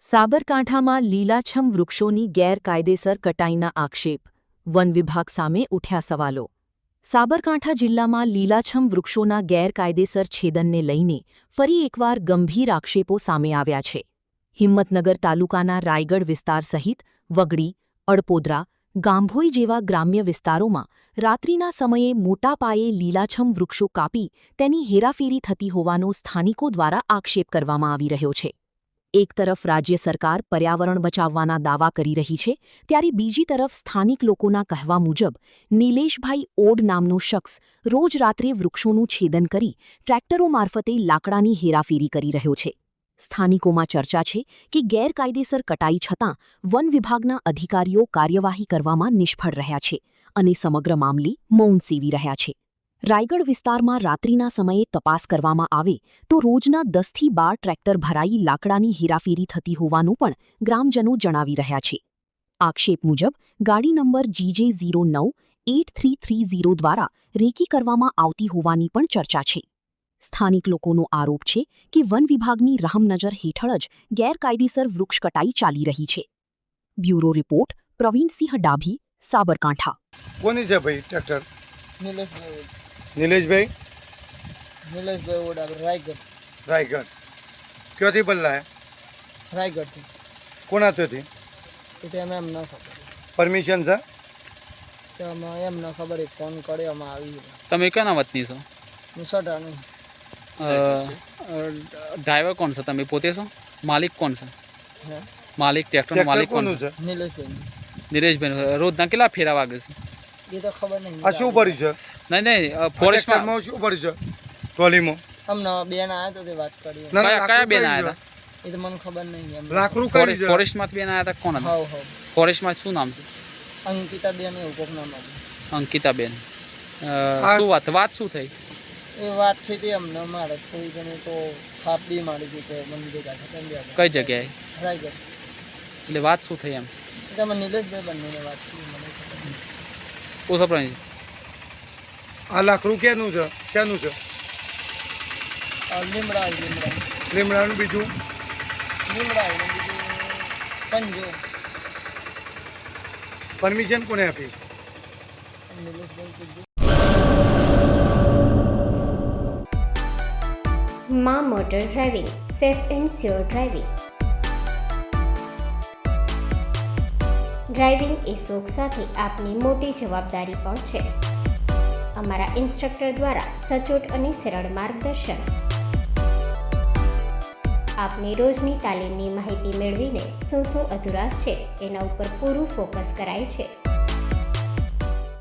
સાબરકાંઠામાં લીલાછમ વૃક્ષોની ગેરકાયદેસર કટાઈના આક્ષેપ, વન વિભાગ સામે ઉઠ્યા સવાલો. સાબરકાંઠા જિલ્લામાં લીલાછમ વૃક્ષોના ગેરકાયદેસર છેદનને લઈને ફરી એકવાર ગંભીર આક્ષેપો સામે આવ્યા છે. હિંમતનગર તાલુકાના રાયગઢ વિસ્તાર સહિત વગડી, અડપોદરા, ગાંભોઈ જેવા ગ્રામ્ય વિસ્તારોમાં રાત્રિના સમયે મોટા પાયે લીલાછમ વૃક્ષો કાપી તેની હેરાફેરી થતી હોવાનો સ્થાનિકો દ્વારા આક્ષેપ કરવામાં આવી રહ્યો છે. એક તરફ રાજ્ય સરકાર પર્યાવરણ બચાવવાના દાવા કરી રહી છે, ત્યારે બીજી તરફ સ્થાનિક લોકોના કહેવા મુજબ નિલેશભાઈ ઓડ નામનો શખ્સ રોજ રાત્રે વૃક્ષોનું છેદન કરી ટ્રેક્ટરો મારફતે લાકડાની હેરાફેરી કરી રહ્યો છે. સ્થાનિકોમાં ચર્ચા છે કે ગેરકાયદેસર કટાઈ છતાં વન વિભાગના અધિકારીઓ કાર્યવાહી કરવામાં નિષ્ફળ રહ્યા છે અને સમગ્ર મામલે મૌન સેવી રહ્યા છે. રાયગઢ વિસ્તારમાં રાત્રિના સમયે તપાસ કરવામાં આવે તો રોજના 10થી 12 ટ્રેક્ટર ભરાઈ લાકડાની હેરાફેરી થતી હોવાનું પણ ગ્રામજનો જણાવી રહ્યા છે. આક્ષેપ મુજબ ગાડી નંબર GJ098330 દ્વારા રેકી કરવામાં આવતી હોવાની પણ ચર્ચા છે. સ્થાનિક લોકોનો આરોપ છે કે વન વિભાગની રહમનજર હેઠળ જ ગેરકાયદેસર વૃક્ષ કટાઈ ચાલી રહી છે. Bureau report Pravinsinh Dabhi, Sabarkantha. કોની છે ભાઈ ટ્રેક્ટર? નિલેશભાઈ ઓડા રાયગઢ. ક્યાંથી બદલા હે? રાયગઢથી. કોના ત્યાંથી? એ તો એમ ના ખબર. પરમિશન છે? તો એમ ના ખબર, ફોન કર્યો અમે આવી. તમે ક્યાંના વતની છો? હું સટાનું. ડ્રાઈવર કોણ છે? તમે પોતે છો? માલિક કોણ છે? માલિક ટ્રેક્ટરનો માલિક કોણ છે? નિલેશભાઈ. રોજના કેટલા ફેરા વાગે છે? એ તો ખબર નહીં. આ શું પડ્યું છે? નહીં ફોરેસ્ટમાં શું પડ્યું છે? ટ્રોલીમાં અમને બેન આવ્યા તો તે વાત કરી. કયા બેન આવ્યા હતા? એ તો મને ખબર નહીં. એમ લાકડું કરી છે. ફોરેસ્ટમાંથી બેન આવ્યા હતા? કોણ હતા? હા. ફોરેસ્ટમાં શું નામ છે? અંકિતા બેન એવું કોક નામ હતું. અંકિતા બેન. શું વાત શું થઈ? એ વાત થઈ હતી અમને મારે થોડી ઘણી તો થાપ બી મારી હતી કે મને ભેગા થતા. કઈ જગ્યાએ? રાયગઢ. એટલે વાત શું થઈ એમ? તમે નિલેશભાઈ બંનેને વાત કરી મને ખબર નહીં. ઓછો પ્રાણી. આ લાકડું કેનું છે? શેનું છે? લીમડાનું બીજું પંજો. પરમિશન કોને આપી? માં motor driving, safe and sure driving. Driving એ શોખ સાથે આપની મોટી જવાબદારી પણ છે. અમારા ઇન્સ્ટ્રક્ટર દ્વારા સચોટ અને સરળ માર્ગદર્શન. આપની રોજની તાલીમની માહિતી મેળવીને શું અધુરાશ છે એના ઉપર પૂરું ફોકસ કરાય છે.